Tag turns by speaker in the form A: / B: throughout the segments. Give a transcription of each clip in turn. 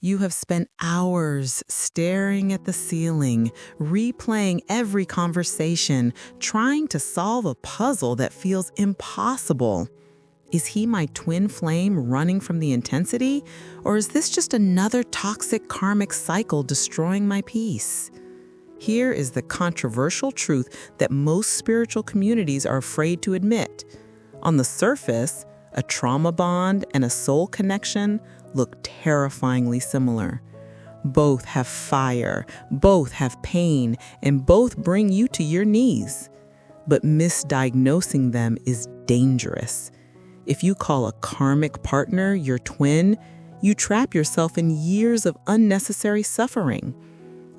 A: You have spent hours staring at the ceiling, replaying every conversation, trying to solve a puzzle that feels impossible. Is he my twin flame running from the intensity, or is this just another toxic karmic cycle destroying my peace? Here is the controversial truth that most spiritual communities are afraid to admit. On the surface, a trauma bond and a soul connection look terrifyingly similar. Both have fire, both have pain, and both bring you to your knees. But misdiagnosing them is dangerous. If you call a karmic partner your twin, you trap yourself in years of unnecessary suffering.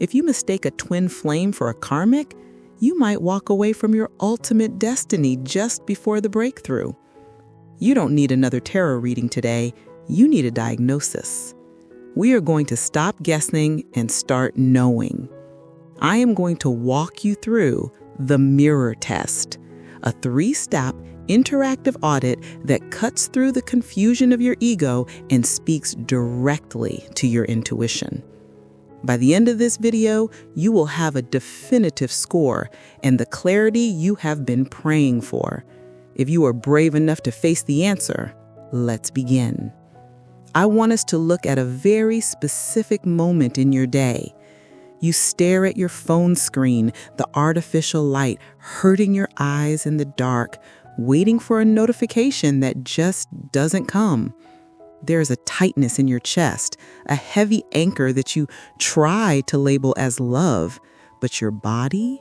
A: If you mistake a twin flame for a karmic, you might walk away from your ultimate destiny just before the breakthrough. You don't need another tarot reading today. You need a diagnosis. We are going to stop guessing and start knowing. I am going to walk you through the mirror test, a 3-step interactive audit that cuts through the confusion of your ego and speaks directly to your intuition. By the end of this video, you will have a definitive score and the clarity you have been praying for. If you are brave enough to face the answer, let's begin. I want us to look at a very specific moment in your day. You stare at your phone screen, the artificial light hurting your eyes in the dark, waiting for a notification that just doesn't come. There's a tightness in your chest, a heavy anchor that you try to label as love, but your body,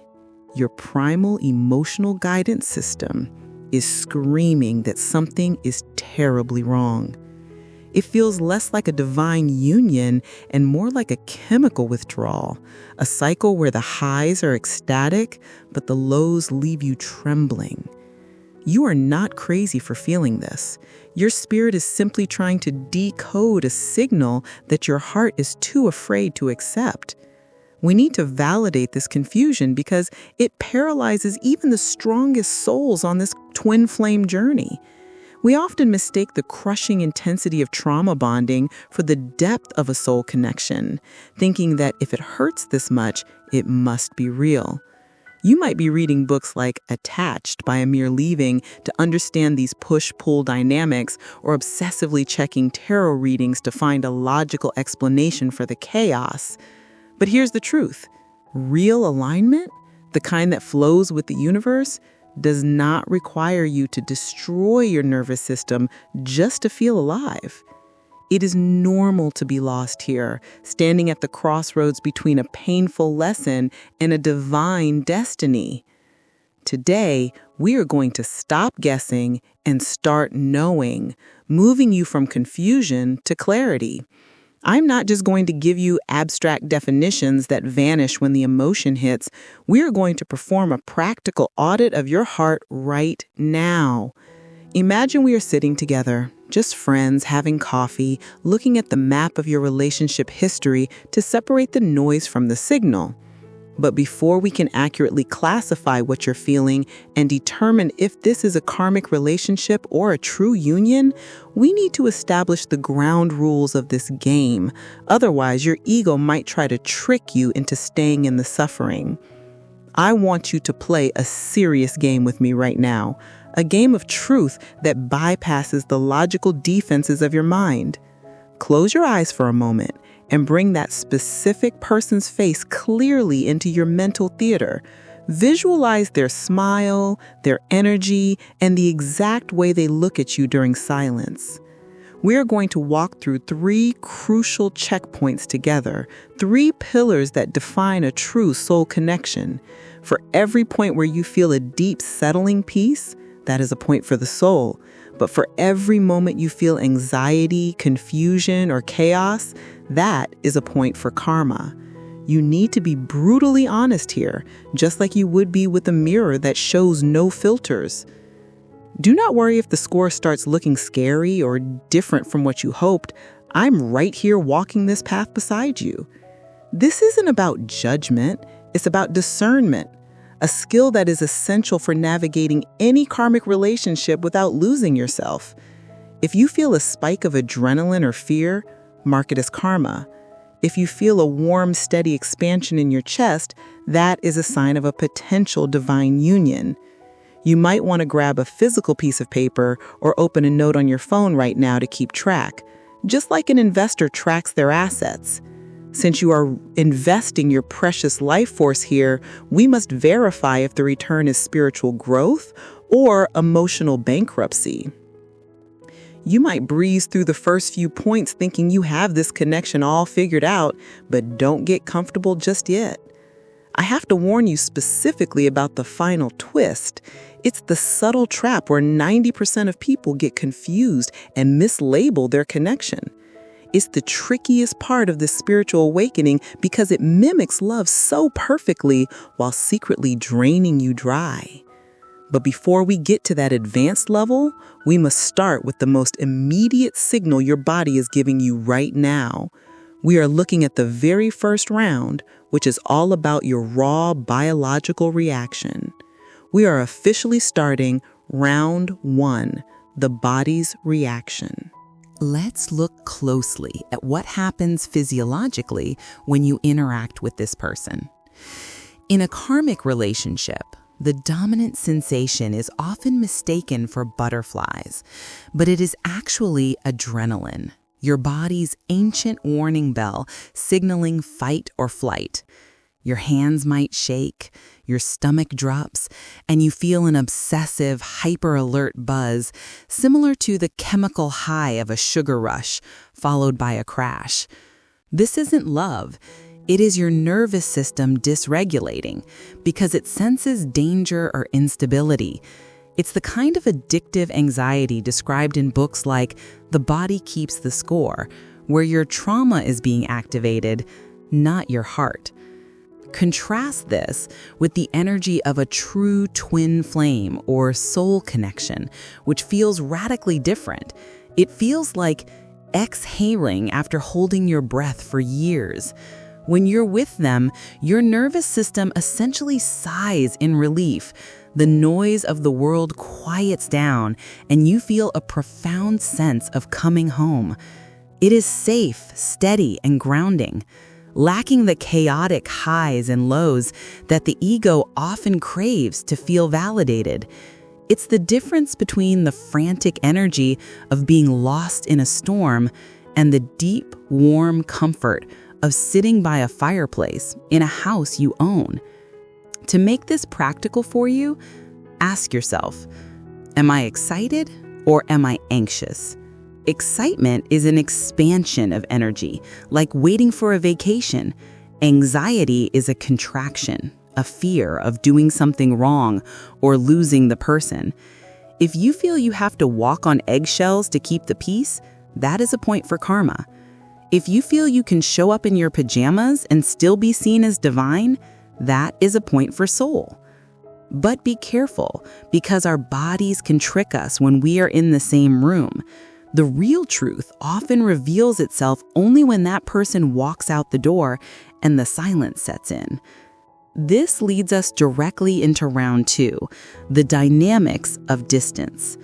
A: your primal emotional guidance system, is screaming that something is terribly wrong. It feels less like a divine union and more like a chemical withdrawal, a cycle where the highs are ecstatic, but the lows leave you trembling. You are not crazy for feeling this. Your spirit is simply trying to decode a signal that your heart is too afraid to accept. We need to validate this confusion because it paralyzes even the strongest souls on this twin flame journey. We often mistake the crushing intensity of trauma bonding for the depth of a soul connection, thinking that if it hurts this much, it must be real. You might be reading books like Attached by Amir Leaving to understand these push-pull dynamics, or obsessively checking tarot readings to find a logical explanation for the chaos. But here's the truth. Real alignment, the kind that flows with the universe, does not require you to destroy your nervous system just to feel alive. It is normal to be lost here, standing at the crossroads between a painful lesson and a divine destiny. Today, we are going to stop guessing and start knowing, moving you from confusion to clarity. I'm not just going to give you abstract definitions that vanish when the emotion hits. We are going to perform a practical audit of your heart right now. Imagine we are sitting together, just friends, having coffee, looking at the map of your relationship history to separate the noise from the signal. But before we can accurately classify what you're feeling and determine if this is a karmic relationship or a true union, we need to establish the ground rules of this game. Otherwise, your ego might try to trick you into staying in the suffering. I want you to play a serious game with me right now, a game of truth that bypasses the logical defenses of your mind. Close your eyes for a moment and bring that specific person's face clearly into your mental theater. Visualize their smile, their energy, and the exact way they look at you during silence. We are going to walk through 3 crucial checkpoints together, 3 pillars that define a true soul connection. For every point where you feel a deep settling peace, that is a point for the soul. But for every moment you feel anxiety, confusion, or chaos, that is a point for karma. You need to be brutally honest here, just like you would be with a mirror that shows no filters. Do not worry if the score starts looking scary or different from what you hoped. I'm right here walking this path beside you. This isn't about judgment, it's about discernment, a skill that is essential for navigating any karmic relationship without losing yourself. If you feel a spike of adrenaline or fear, mark it as karma. If you feel a warm, steady expansion in your chest, that is a sign of a potential divine union. You might want to grab a physical piece of paper or open a note on your phone right now to keep track, just like an investor tracks their assets. Since you are investing your precious life force here, we must verify if the return is spiritual growth or emotional bankruptcy. You might breeze through the first few points thinking you have this connection all figured out, but don't get comfortable just yet. I have to warn you specifically about the final twist. It's the subtle trap where 90% of people get confused and mislabel their connection. It's the trickiest part of this spiritual awakening because it mimics love so perfectly while secretly draining you dry. But before we get to that advanced level, we must start with the most immediate signal your body is giving you right now. We are looking at the very first round, which is all about your raw biological reaction. We are officially starting round 1, the body's reaction.
B: Let's look closely at what happens physiologically when you interact with this person. In a karmic relationship, the dominant sensation is often mistaken for butterflies, but it is actually adrenaline, your body's ancient warning bell signaling fight or flight. Your hands might shake, your stomach drops, and you feel an obsessive, hyper-alert buzz similar to the chemical high of a sugar rush, followed by a crash. This isn't love. It is your nervous system dysregulating because it senses danger or instability. It's the kind of addictive anxiety described in books like The Body Keeps the Score, where your trauma is being activated, not your heart. Contrast this with the energy of a true twin flame or soul connection, which feels radically different. It feels like exhaling after holding your breath for years. When you're with them, your nervous system essentially sighs in relief. The noise of the world quiets down, and you feel a profound sense of coming home. It is safe, steady, and grounding, lacking the chaotic highs and lows that the ego often craves to feel validated. It's the difference between the frantic energy of being lost in a storm and the deep, warm comfort of sitting by a fireplace in a house you own. To make this practical for you, ask yourself, am I excited or am I anxious? Excitement is an expansion of energy, like waiting for a vacation. Anxiety is a contraction, a fear of doing something wrong or losing the person. If you feel you have to walk on eggshells to keep the peace, that is a point for karma. If you feel you can show up in your pajamas and still be seen as divine, that is a point for soul. But be careful, because our bodies can trick us when we are in the same room. The real truth often reveals itself only when that person walks out the door and the silence sets in. This leads us directly into round 2, the dynamics of distance.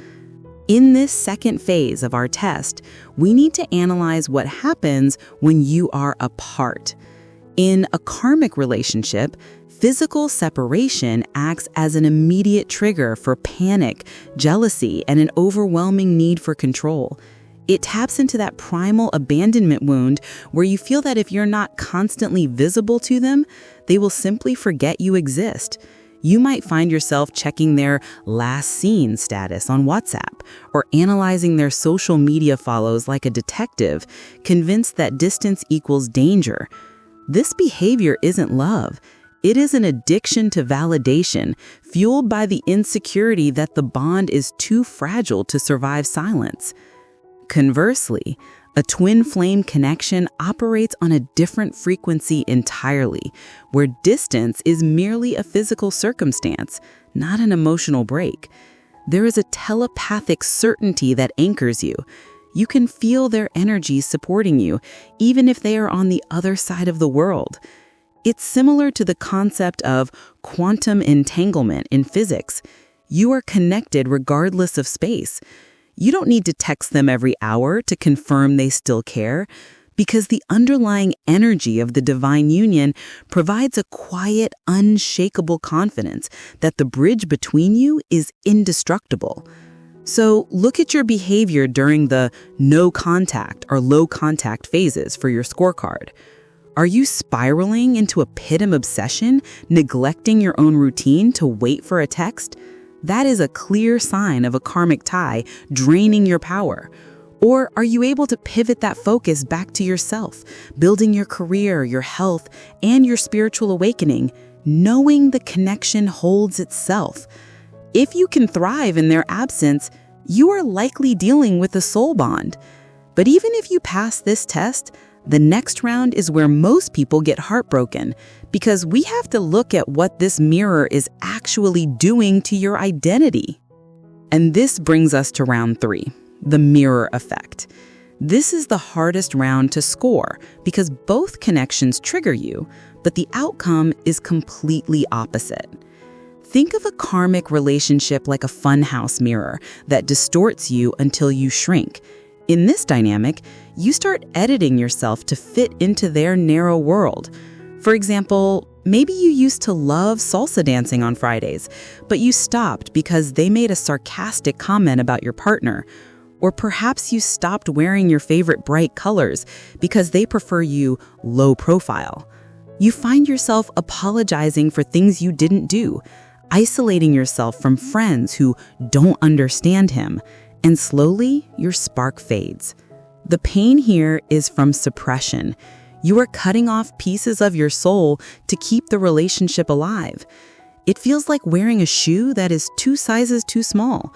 B: In this second phase of our test, we need to analyze what happens when you are apart. In a karmic relationship, physical separation acts as an immediate trigger for panic, jealousy, and an overwhelming need for control. It taps into that primal abandonment wound where you feel that if you're not constantly visible to them, they will simply forget you exist. You might find yourself checking their last seen status on WhatsApp or analyzing their social media follows like a detective, convinced that distance equals danger. This behavior isn't love. It is an addiction to validation, fueled by the insecurity that the bond is too fragile to survive silence. Conversely, a twin flame connection operates on a different frequency entirely, where distance is merely a physical circumstance, not an emotional break. There is a telepathic certainty that anchors you. You can feel their energy supporting you, even if they are on the other side of the world. It's similar to the concept of quantum entanglement in physics. You are connected regardless of space. You don't need to text them every hour to confirm they still care. because the underlying energy of the divine union provides a quiet, unshakable confidence that the bridge between you is indestructible. So look at your behavior during the no contact or low contact phases for your scorecard. Are you spiraling into a pit of obsession, neglecting your own routine to wait for a text? That is a clear sign of a karmic tie draining your power. Or are you able to pivot that focus back to yourself, building your career, your health, and your spiritual awakening, knowing the connection holds itself? If you can thrive in their absence, you are likely dealing with a soul bond. But even if you pass this test, the next round is where most people get heartbroken, because we have to look at what this mirror is actually doing to your identity. And this brings us to round 3, the mirror effect. This is the hardest round to score because both connections trigger you, but the outcome is completely opposite. Think of a karmic relationship like a funhouse mirror that distorts you until you shrink. In this dynamic, you start editing yourself to fit into their narrow world. For example, maybe you used to love salsa dancing on Fridays, but you stopped because they made a sarcastic comment about your partner. Or perhaps you stopped wearing your favorite bright colors because they prefer you low profile. You find yourself apologizing for things you didn't do, isolating yourself from friends who don't understand him, and slowly your spark fades. The pain here is from suppression. You are cutting off pieces of your soul to keep the relationship alive. It feels like wearing a shoe that is 2 sizes too small.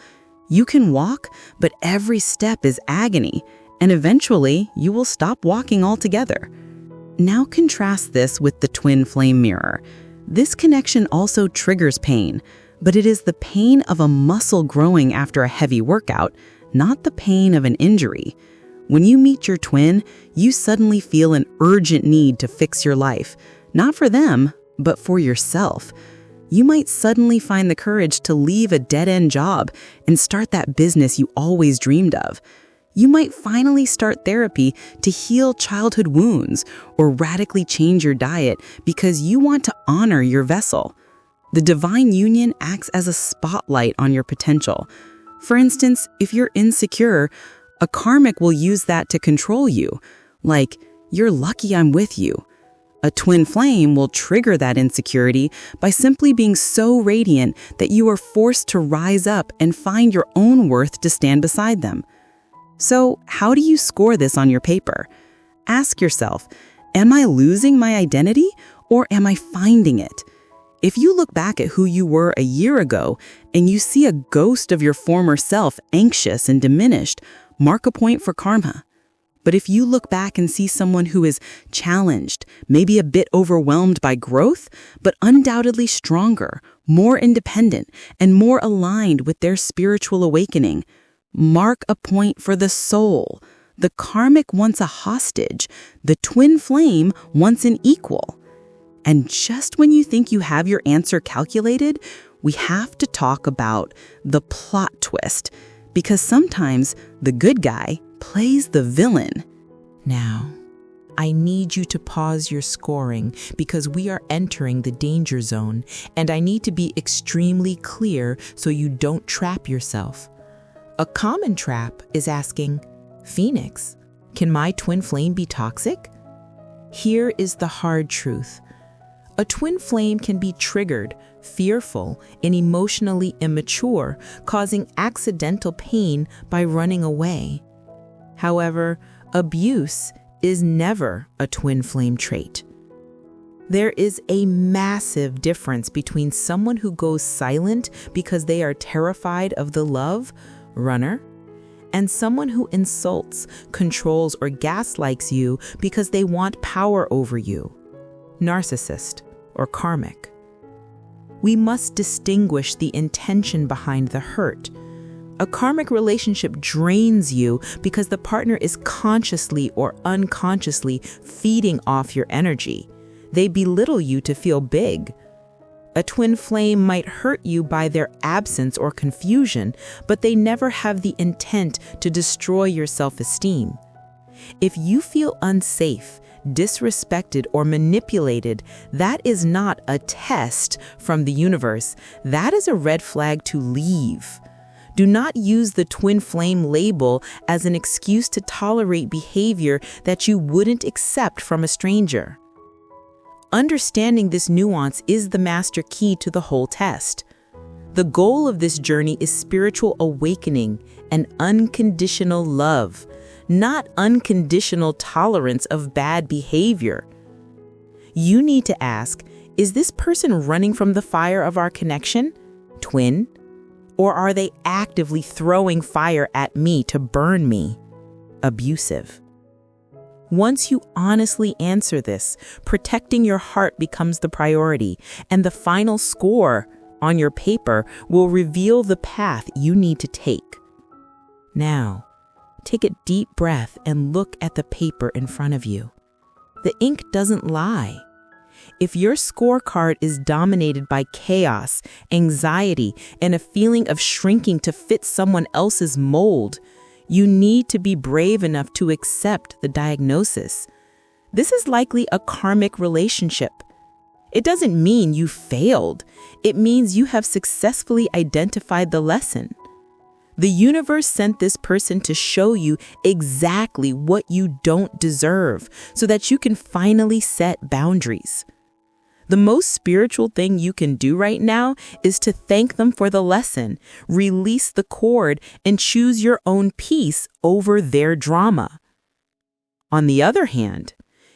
B: You can walk, but every step is agony, and eventually you will stop walking altogether. Now contrast this with the twin flame mirror. This connection also triggers pain, but it is the pain of a muscle growing after a heavy workout, not the pain of an injury. When you meet your twin, you suddenly feel an urgent need to fix your life, not for them, but for yourself. You might suddenly find the courage to leave a dead-end job and start that business you always dreamed of. You might finally start therapy to heal childhood wounds or radically change your diet because you want to honor your vessel. The divine union acts as a spotlight on your potential. For instance, if you're insecure, a karmic will use that to control you. Like, you're lucky I'm with you. A twin flame will trigger that insecurity by simply being so radiant that you are forced to rise up and find your own worth to stand beside them. So, how do you score this on your paper? Ask yourself, am I losing my identity or am I finding it? If you look back at who you were a year ago and you see a ghost of your former self anxious and diminished, mark a point for karma. But if you look back and see someone who is challenged, maybe a bit overwhelmed by growth, but undoubtedly stronger, more independent, and more aligned with their spiritual awakening, mark a point for the soul. The karmic wants a hostage. The twin flame wants an equal. And just when you think you have your answer calculated, we have to talk about the plot twist, because sometimes the good guy plays the villain.
A: Now, I need you to pause your scoring because we are entering the danger zone, and I need to be extremely clear so you don't trap yourself. A common trap is asking, Phoenix, can my twin flame be toxic? Here is the hard truth. A twin flame can be triggered, fearful, and emotionally immature, causing accidental pain by running away. However, abuse is never a twin flame trait. There is a massive difference between someone who goes silent because they are terrified of the love, runner, and someone who insults, controls, or gaslights you because they want power over you, narcissist or karmic. We must distinguish the intention behind the hurt. A karmic relationship drains you because the partner is consciously or unconsciously feeding off your energy. They belittle you to feel big. A twin flame might hurt you by their absence or confusion, but they never have the intent to destroy your self-esteem.
B: If you feel unsafe, disrespected, or manipulated, that is not a test from the universe. That is a red flag to leave. Do not use the twin flame label as an excuse to tolerate behavior that you wouldn't accept from a stranger. Understanding this nuance is the master key to the whole test. The goal of this journey is spiritual awakening and unconditional love, not unconditional tolerance of bad behavior. You need to ask, is this person running from the fire of our connection, twin? Or are they actively throwing fire at me to burn me, abusive? Once you honestly answer this, protecting your heart becomes the priority, and the final score on your paper will reveal the path you need to take. Now, take a deep breath and look at the paper in front of you. The ink doesn't lie. If your scorecard is dominated by chaos, anxiety, and a feeling of shrinking to fit someone else's mold, you need to be brave enough to accept the diagnosis. This is likely a karmic relationship. It doesn't mean you failed. It means you have successfully identified the lesson. The universe sent this person to show you exactly what you don't deserve so that you can finally set boundaries. The most spiritual thing you can do right now is to thank them for the lesson, release the cord, and choose your own peace over their drama. On the other hand,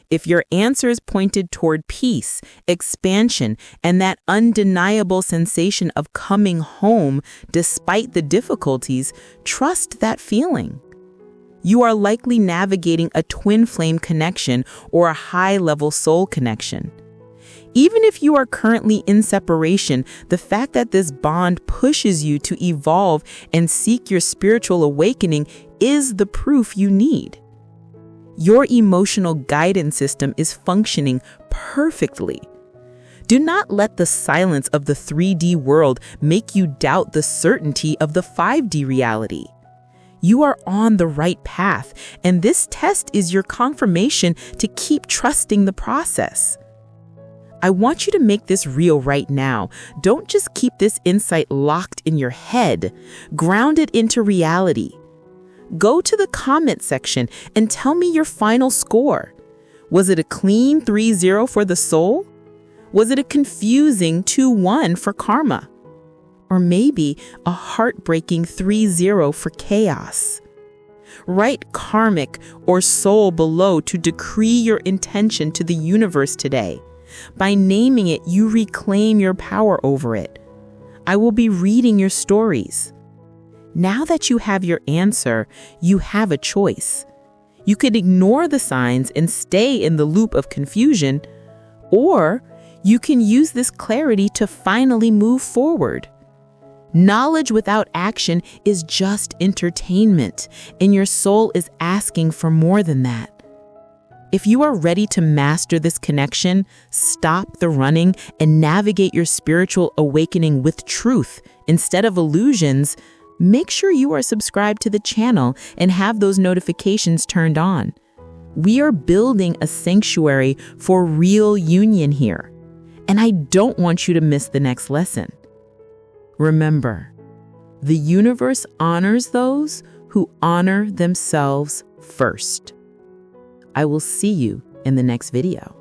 B: if your answers pointed toward peace, expansion, and that undeniable sensation of coming home despite the difficulties, trust that feeling. You are likely navigating a twin flame connection or a high-level soul connection. Even if you are currently in separation, the fact that this bond pushes you to evolve and seek your spiritual awakening is the proof you need. Your emotional guidance system is functioning perfectly. Do not let the silence of the 3D world make you doubt the certainty of the 5D reality. You are on the right path, and this test is your confirmation to keep trusting the process. I want you to make this real right now. Don't just keep this insight locked in your head. Ground it into reality. Go to the comment section and tell me your final score. Was it a clean 3-0 for the soul? Was it a confusing 2-1 for karma? Or maybe a heartbreaking 3-0 for chaos? Write karmic or soul below to decree your intention to the universe today. By naming it, you reclaim your power over it. I will be reading your stories. Now that you have your answer, you have a choice. You could ignore the signs and stay in the loop of confusion, or you can use this clarity to finally move forward. Knowledge without action is just entertainment, and your soul is asking for more than that. If you are ready to master this connection, stop the running, and navigate your spiritual awakening with truth instead of illusions, make sure you are subscribed to the channel and have those notifications turned on. We are building a sanctuary for real union here, and I don't want you to miss the next lesson. Remember, the universe honors those who honor themselves first. I will see you in the next video.